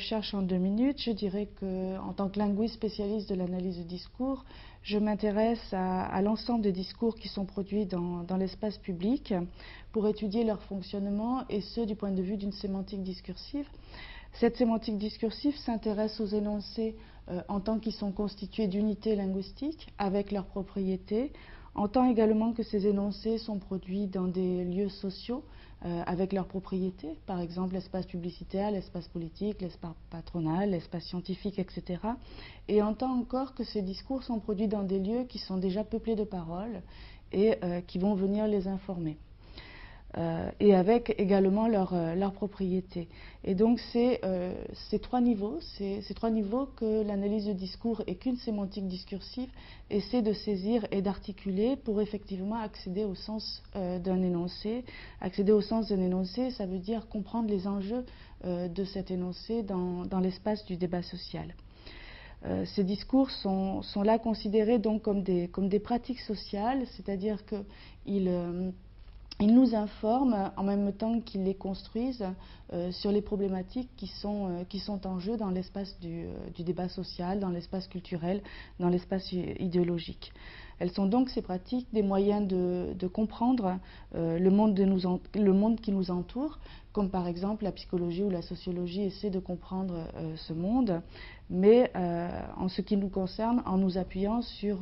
recherche en 2 minutes, je dirais qu'en tant que linguiste spécialiste de l'analyse de discours, je m'intéresse à l'ensemble des discours qui sont produits dans l'espace public pour étudier leur fonctionnement, et ce du point de vue d'une sémantique discursive. Cette sémantique discursive s'intéresse aux énoncés en tant qu'ils sont constitués d'unités linguistiques avec leurs propriétés, en tant également que ces énoncés sont produits dans des lieux sociaux avec leurs propriétés, par exemple l'espace publicitaire, l'espace politique, l'espace patronal, l'espace scientifique, etc. Et en tant encore que ces discours sont produits dans des lieux qui sont déjà peuplés de paroles et qui vont venir les informer. Et avec également leurs propriétés. Et donc c'est ces trois niveaux que l'analyse de discours et qu'une sémantique discursive essaie de saisir et d'articuler pour effectivement accéder au sens d'un énoncé. Accéder au sens d'un énoncé, ça veut dire comprendre les enjeux de cet énoncé dans l'espace du débat social. Ces discours sont là considérés donc comme des pratiques sociales, c'est-à-dire qu'ils nous informent en même temps qu'ils les construisent sur les problématiques qui sont en jeu dans l'espace du débat social, dans l'espace culturel, dans l'espace idéologique. Elles sont donc, ces pratiques, des moyens de comprendre le monde qui nous entoure, comme par exemple la psychologie ou la sociologie essaient de comprendre ce monde, mais en ce qui nous concerne, en nous appuyant sur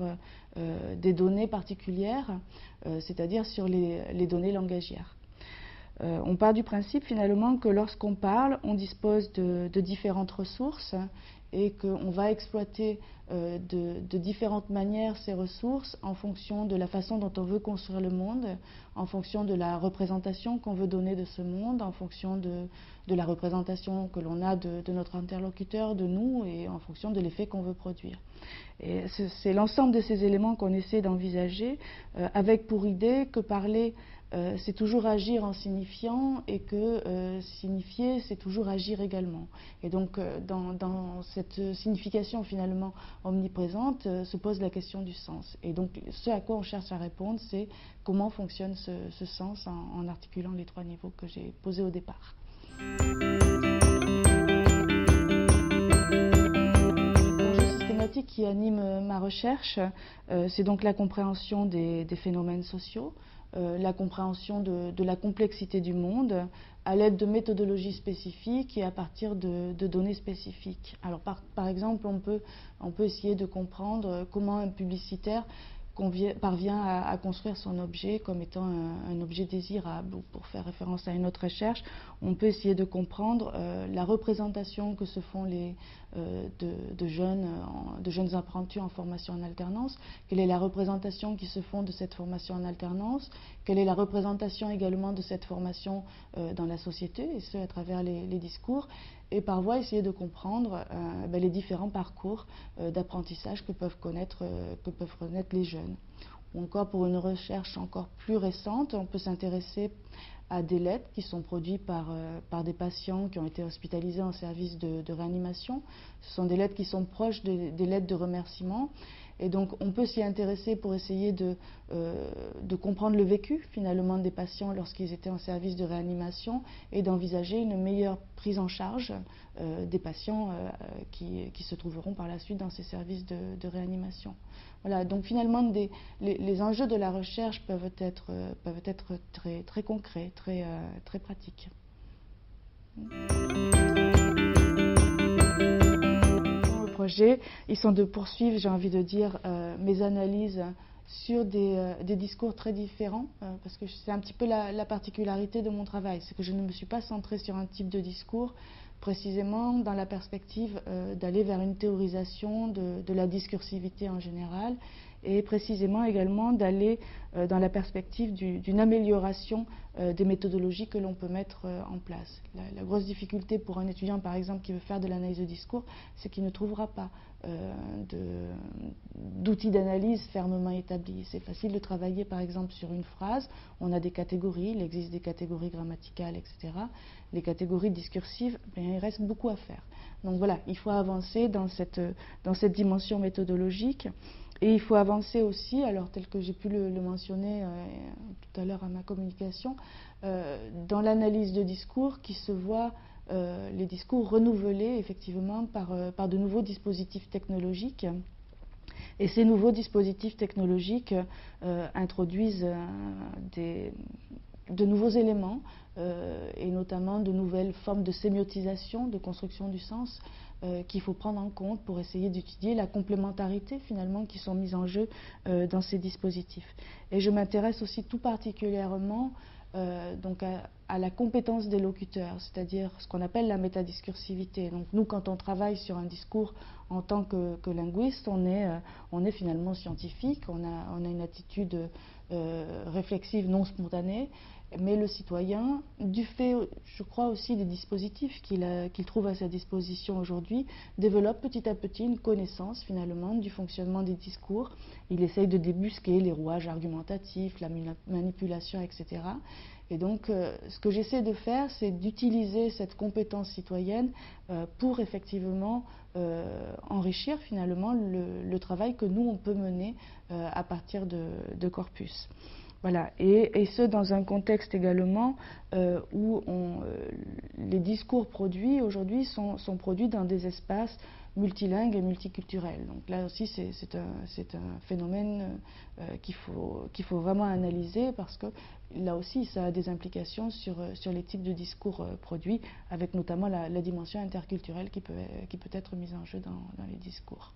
des données particulières, c'est-à-dire sur les données langagières. On part du principe finalement que lorsqu'on parle, on dispose de différentes ressources et qu'on va exploiter de différentes manières ces ressources en fonction de la façon dont on veut construire le monde, en fonction de la représentation qu'on veut donner de ce monde, en fonction de la représentation que l'on a de notre interlocuteur, de nous, et en fonction de l'effet qu'on veut produire. Et c'est l'ensemble de ces éléments qu'on essaie d'envisager avec pour idée que parler, c'est toujours agir en signifiant, et que signifier, c'est toujours agir également. Et donc, dans cette signification finalement omniprésente, se pose la question du sens. Et donc, ce à quoi on cherche à répondre, c'est comment fonctionne ce sens en articulant les trois niveaux que j'ai posés au départ. Qui anime ma recherche, c'est donc la compréhension des phénomènes sociaux, la compréhension de la complexité du monde à l'aide de méthodologies spécifiques et à partir de données spécifiques. Alors par exemple, on peut essayer de comprendre comment un publicitaire parvient à construire son objet comme étant un objet désirable. Ou pour faire référence à une autre recherche, on peut essayer de comprendre la représentation que se font de jeunes apprentis en formation en alternance, quelle est la représentation qui se font de cette formation en alternance, quelle est la représentation également de cette formation dans la société, et ce à travers les discours, et par voie essayer de comprendre les différents parcours d'apprentissage que peuvent connaître les jeunes. Ou encore, pour une recherche encore plus récente, on peut s'intéresser à des lettres qui sont produites par des patients qui ont été hospitalisés en service de réanimation. Ce sont des lettres qui sont proches des lettres de remerciement. Et donc, on peut s'y intéresser pour essayer de comprendre le vécu, finalement, des patients lorsqu'ils étaient en service de réanimation, et d'envisager une meilleure prise en charge des patients qui se trouveront par la suite dans ces services de réanimation. Voilà, donc finalement, les enjeux de la recherche peuvent être très, très concrets, très pratiques. Ils sont de poursuivre, j'ai envie de dire, mes analyses sur des discours très différents, parce que c'est un petit peu la particularité de mon travail, c'est que je ne me suis pas centrée sur un type de discours, précisément dans la perspective d'aller vers une théorisation de la discursivité en général, et précisément également d'aller dans la perspective d'une amélioration des méthodologies que l'on peut mettre en place. La grosse difficulté pour un étudiant, par exemple, qui veut faire de l'analyse de discours, c'est qu'il ne trouvera pas d'outils d'analyse fermement établis. C'est facile de travailler, par exemple, sur une phrase. On a des catégories, il existe des catégories grammaticales, etc. Les catégories discursives, il reste beaucoup à faire. Donc voilà, il faut avancer dans cette dimension méthodologique. Et il faut avancer aussi, alors tel que j'ai pu le mentionner tout à l'heure à ma communication, dans l'analyse de discours qui se voit les discours renouvelés effectivement par de nouveaux dispositifs technologiques. Et ces nouveaux dispositifs technologiques introduisent de nouveaux éléments et notamment de nouvelles formes de sémiotisation, de construction du sens qu'il faut prendre en compte pour essayer d'étudier la complémentarité finalement qui sont mises en jeu dans ces dispositifs. Et je m'intéresse aussi tout particulièrement donc à la compétence des locuteurs, c'est-à-dire ce qu'on appelle la métadiscursivité. Donc nous, quand on travaille sur un discours en tant que linguiste, on est finalement scientifique, on a une attitude réflexive non spontanée, mais le citoyen, du fait, je crois aussi des dispositifs qu'il trouve à sa disposition aujourd'hui, développe petit à petit une connaissance finalement du fonctionnement des discours. Il essaye de débusquer les rouages argumentatifs, la manipulation, etc. Et donc, ce que j'essaie de faire, c'est d'utiliser cette compétence citoyenne pour effectivement enrichir finalement le travail que nous, on peut mener à partir de corpus. Voilà, et ce dans un contexte également où les discours produits aujourd'hui sont produits dans des espaces multilingues et multiculturels. Donc là aussi, c'est un phénomène qu'il faut vraiment analyser parce que là aussi, ça a des implications sur les types de discours produits, avec notamment la dimension interculturelle qui peut être mise en jeu dans les discours.